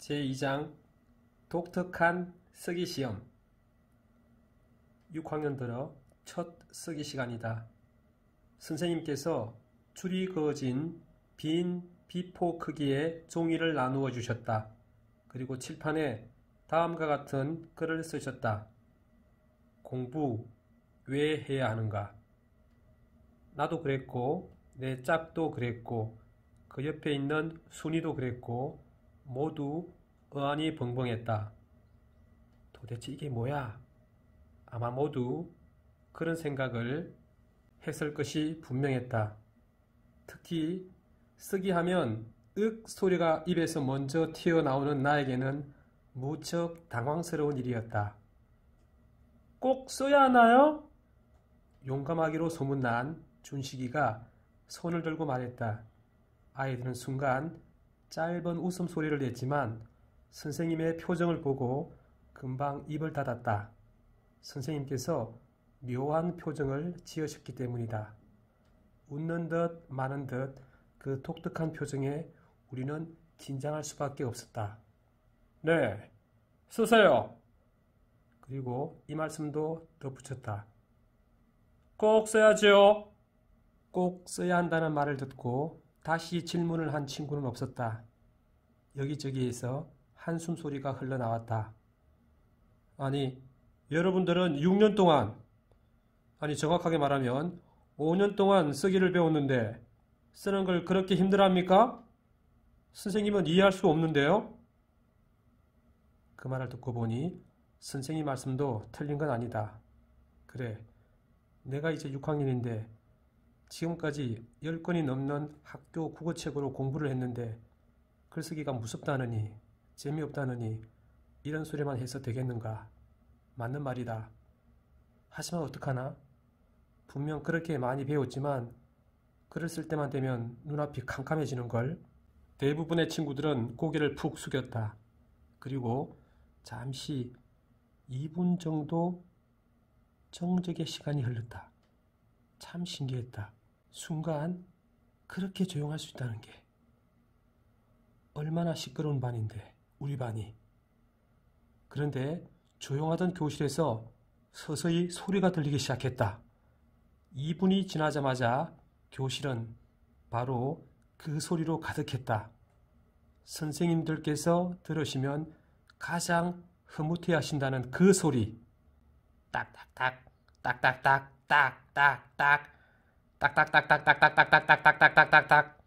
제2장 독특한 쓰기시험. 6학년 들어 첫 쓰기 시간이다. 선생님께서 줄이 그어진 빈 비포 크기의 종이를 나누어 주셨다. 그리고 칠판에 다음과 같은 글을 쓰셨다. 공부 왜 해야 하는가? 나도 그랬고 내 짝도 그랬고 그 옆에 있는 순이도 그랬고 모두 어안이 벙벙했다. 도대체 이게 뭐야? 아마 모두 그런 생각을 했을 것이 분명했다. 특히 쓰기 하면 윽 소리가 입에서 먼저 튀어나오는 나에게는 무척 당황스러운 일이었다. 꼭 써야 하나요? 용감하기로 소문난 준식이가 손을 들고 말했다. 아이들은 순간 짧은 웃음소리를 냈지만 선생님의 표정을 보고 금방 입을 닫았다. 선생님께서 묘한 표정을 지으셨기 때문이다. 웃는 듯 마는 듯 그 독특한 표정에 우리는 긴장할 수밖에 없었다. 네, 쓰세요. 그리고 이 말씀도 덧붙였다. 꼭 써야지요. 꼭 써야 한다는 말을 듣고 다시 질문을 한 친구는 없었다. 여기저기에서 한숨 소리가 흘러나왔다. 아니, 여러분들은 6년 동안, 정확하게 말하면 5년 동안 쓰기를 배웠는데 쓰는 걸 그렇게 힘들어합니까? 선생님은 이해할 수 없는데요? 그 말을 듣고 보니 선생님 말씀도 틀린 건 아니다. 그래, 내가 이제 6학년인데 지금까지 10권이 넘는 학교 국어책으로 공부를 했는데 글쓰기가 무섭다느니 재미없다느니 이런 소리만 해서 되겠는가? 맞는 말이다. 하지만 어떡하나? 분명 그렇게 많이 배웠지만 글을 쓸 때만 되면 눈앞이 캄캄해지는걸. 대부분의 친구들은 고개를 푹 숙였다. 그리고 잠시 2분 정도 정적의 시간이 흘렀다. 참 신기했다. 순간 그렇게 조용할 수 있다는 게. 얼마나 시끄러운 반인데, 우리 반이. 그런데 조용하던 교실에서 서서히 소리가 들리기 시작했다. 2분이 지나자마자 교실은 바로 그 소리로 가득했다. 선생님들께서 들으시면 가장 흐뭇해 하신다는 그 소리. 딱딱딱, 딱딱딱, 딱딱딱, 딱딱딱딱딱딱딱딱딱딱딱딱.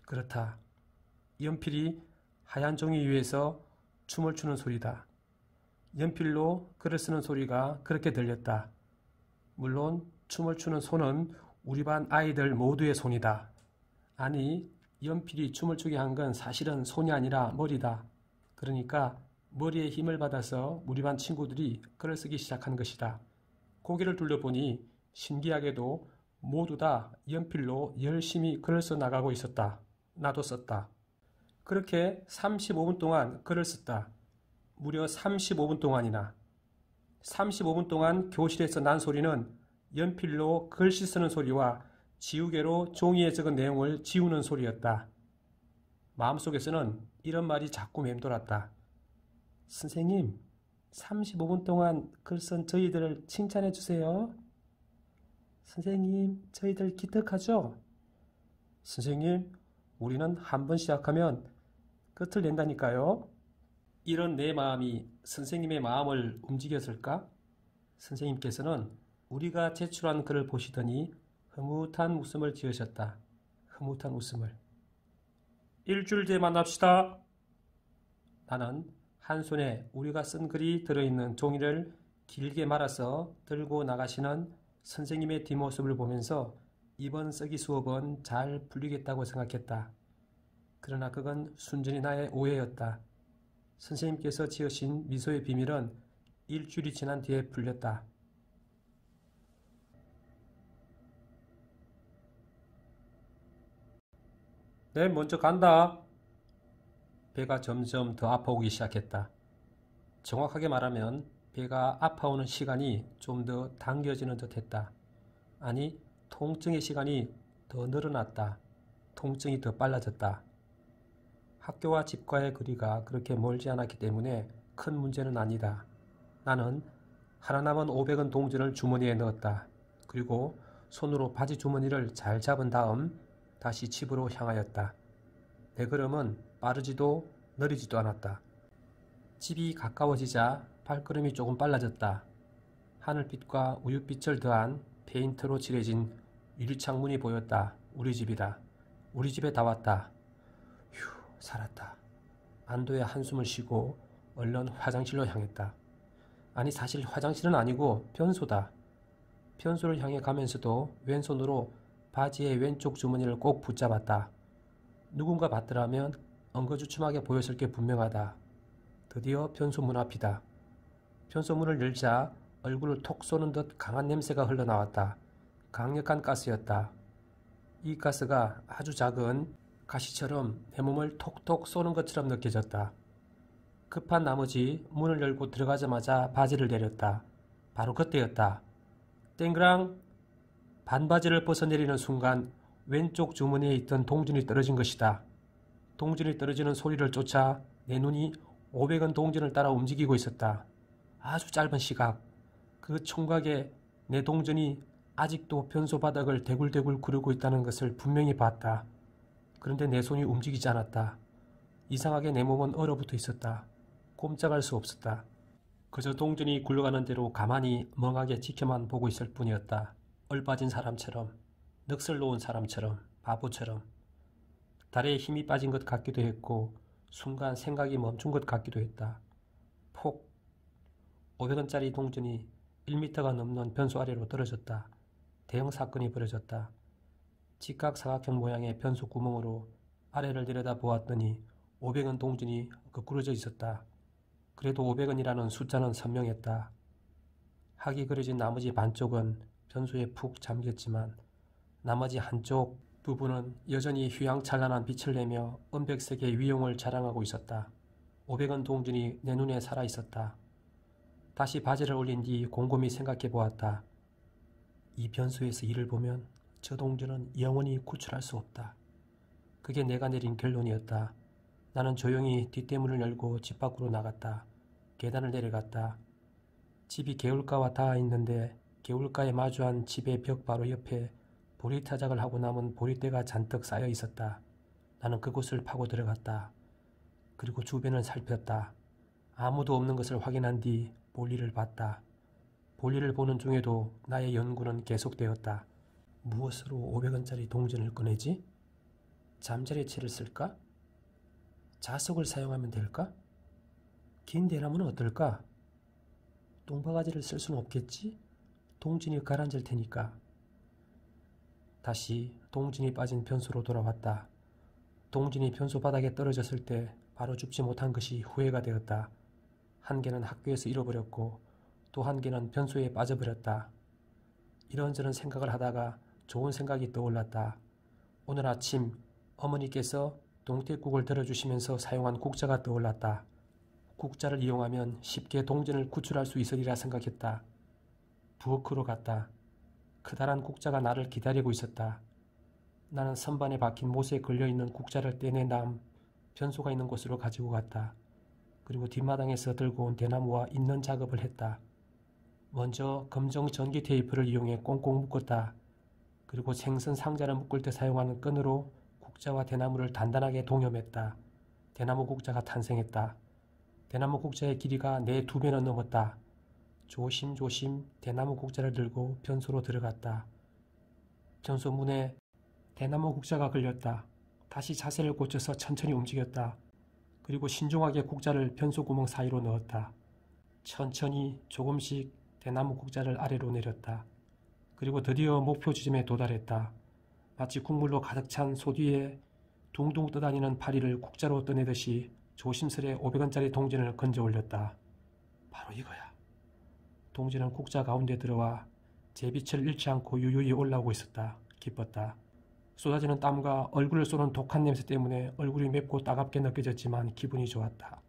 그렇다. 연필이 하얀 종이 위에서 춤을 추는 소리다. 연필로 글을 쓰는 소리가 그렇게 들렸다. 물론 춤을 추는 손은 우리 반 아이들 모두의 손이다. 아니, 연필이 춤을 추게 한 건 사실은 손이 아니라 머리다. 그러니까 머리에 힘을 받아서 우리 반 친구들이 글을 쓰기 시작한 것이다. 고개를 돌려보니 신기하게도 모두 다 연필로 열심히 글을 써 나가고 있었다. 나도 썼다. 그렇게 35분 동안 글을 썼다. 무려 35분 동안이나. 35분 동안 교실에서 난 소리는 연필로 글씨 쓰는 소리와 지우개로 종이에 적은 내용을 지우는 소리였다. 마음속에서는 이런 말이 자꾸 맴돌았다. 선생님, 35분 동안 글 쓴 저희들을 칭찬해 주세요. 선생님, 저희들 기특하죠? 선생님, 우리는 한 번 시작하면 끝을 낸다니까요. 이런 내 마음이 선생님의 마음을 움직였을까? 선생님께서는 우리가 제출한 글을 보시더니 흐뭇한 웃음을 지으셨다. 흐뭇한 웃음을. 일주일 뒤에 만납시다. 나는 한 손에 우리가 쓴 글이 들어있는 종이를 길게 말아서 들고 나가시는 선생님의 뒷모습을 보면서 이번 쓰기 수업은 잘 풀리겠다고 생각했다. 그러나 그건 순전히 나의 오해였다. 선생님께서 지으신 미소의 비밀은 일주일이 지난 뒤에 풀렸다. 네, 먼저 간다. 배가 점점 더 아파오기 시작했다. 정확하게 말하면 배가 아파오는 시간이 좀 더 당겨지는 듯 했다. 아니, 통증의 시간이 더 늘어났다. 통증이 더 빨라졌다. 학교와 집과의 거리가 그렇게 멀지 않았기 때문에 큰 문제는 아니다. 나는 하나 남은 500원 동전을 주머니에 넣었다. 그리고 손으로 바지 주머니를 잘 잡은 다음 다시 집으로 향하였다. 내 걸음은 빠르지도 느리지도 않았다. 집이 가까워지자 발걸음이 조금 빨라졌다. 하늘빛과 우윳빛을 더한 페인트로 칠해진 유리창문이 보였다. 우리 집이다. 우리 집에 다 왔다. 휴, 살았다. 안도의 한숨을 쉬고 얼른 화장실로 향했다. 아니, 사실 화장실은 아니고 변소다. 변소를 향해 가면서도 왼손으로 바지의 왼쪽 주머니를 꼭 붙잡았다. 누군가 봤더라면 엉거주춤하게 보였을 게 분명하다. 드디어 변소 문 앞이다. 변소 문을 열자 얼굴을 톡 쏘는 듯 강한 냄새가 흘러나왔다. 강력한 가스였다. 이 가스가 아주 작은 가시처럼 내 몸을 톡톡 쏘는 것처럼 느껴졌다. 급한 나머지 문을 열고 들어가자마자 바지를 내렸다. 바로 그때였다. 땡그랑! 반바지를 벗어내리는 순간 왼쪽 주머니에 있던 동전이 떨어진 것이다. 동전이 떨어지는 소리를 쫓아 내 눈이 500원 동전을 따라 움직이고 있었다. 아주 짧은 시각, 그 총각에 내 동전이 아직도 변소 바닥을 대굴대굴 구르고 있다는 것을 분명히 봤다. 그런데 내 손이 움직이지 않았다. 이상하게 내 몸은 얼어붙어 있었다. 꼼짝할 수 없었다. 그저 동전이 굴러가는 대로 가만히 멍하게 지켜만 보고 있을 뿐이었다. 얼빠진 사람처럼, 넋을 놓은 사람처럼, 바보처럼. 다리에 힘이 빠진 것 같기도 했고 순간 생각이 멈춘 것 같기도 했다. 폭! 500원짜리 동전이 1m가 넘는 변소 아래로 떨어졌다. 대형 사건이 벌어졌다. 직각사각형 모양의 변소 구멍으로 아래를 내려다 보았더니 500원 동전이 거꾸러져 있었다. 그래도 500원이라는 숫자는 선명했다. 학이 그려진 나머지 반쪽은 변소에 푹 잠겼지만 나머지 한쪽 부분은 여전히 휘황찬란한 빛을 내며 은백색의 위용을 자랑하고 있었다. 500원 동전이 내 눈에 살아있었다. 다시 바지를 올린 뒤 곰곰이 생각해 보았다. 이 변소에서 일을 보면 저 동전은 영원히 구출할 수 없다. 그게 내가 내린 결론이었다. 나는 조용히 뒷대문을 열고 집 밖으로 나갔다. 계단을 내려갔다. 집이 개울가와 닿아 있는데 개울가에 마주한 집의 벽 바로 옆에 보리타작을 하고 남은 보리대가 잔뜩 쌓여 있었다. 나는 그곳을 파고 들어갔다. 그리고 주변을 살폈다. 아무도 없는 것을 확인한 뒤 볼일을 봤다. 볼일을 보는 중에도 나의 연구는 계속되었다. 무엇으로 500원짜리 동전을 꺼내지? 잠자리채를 쓸까? 자석을 사용하면 될까? 긴 대나무는 어떨까? 똥바가지를 쓸 수는 없겠지? 동전이 가라앉을 테니까. 다시 동전이 빠진 변소로 돌아왔다. 동전이 변소 바닥에 떨어졌을 때 바로 줍지 못한 것이 후회가 되었다. 한 개는 학교에서 잃어버렸고 또 한 개는 변소에 빠져버렸다. 이런저런 생각을 하다가 좋은 생각이 떠올랐다. 오늘 아침 어머니께서 동태국을 들어주시면서 사용한 국자가 떠올랐다. 국자를 이용하면 쉽게 동전을 구출할 수 있으리라 생각했다. 부엌으로 갔다. 커다란 국자가 나를 기다리고 있었다. 나는 선반에 박힌 못에 걸려있는 국자를 떼내 다음 변소가 있는 곳으로 가지고 갔다. 그리고 뒷마당에서 들고 온 대나무와 잇는 작업을 했다. 먼저 검정 전기 테이프를 이용해 꽁꽁 묶었다. 그리고 생선 상자를 묶을 때 사용하는 끈으로 국자와 대나무를 단단하게 동여맸다. 대나무 국자가 탄생했다. 대나무 국자의 길이가 내 2배는 넘었다. 조심조심 대나무 국자를 들고 변소로 들어갔다. 변소 문에 대나무 국자가 걸렸다. 다시 자세를 고쳐서 천천히 움직였다. 그리고 신중하게 국자를 변소 구멍 사이로 넣었다. 천천히 조금씩 대나무 국자를 아래로 내렸다. 그리고 드디어 목표 지점에 도달했다. 마치 국물로 가득 찬 솥위에 둥둥 떠다니는 파리를 국자로 떠내듯이 조심스레 500원짜리 동전을 건져 올렸다. 바로 이거야. 동전은 국자 가운데 들어와 제 빛을 잃지 않고 유유히 올라오고 있었다. 기뻤다. 쏟아지는 땀과 얼굴을 쏘는 독한 냄새 때문에 얼굴이 맵고 따갑게 느껴졌지만 기분이 좋았다.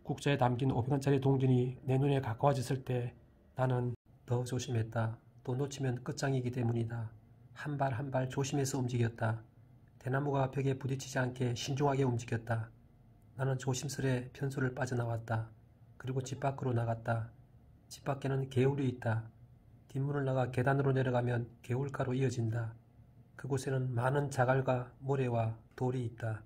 국자에 담긴 500원짜리 동전이 내 눈에 가까워졌을 때 나는 더 조심했다. 또 놓치면 끝장이기 때문이다. 한 발 한 발 조심해서 움직였다. 대나무가 벽에 부딪히지 않게 신중하게 움직였다. 나는 조심스레 편소를 빠져나왔다. 그리고 집 밖으로 나갔다. 집 밖에는 개울이 있다. 뒷문을 나가 계단으로 내려가면 개울가로 이어진다. 그곳에는 많은 자갈과 모래와 돌이 있다.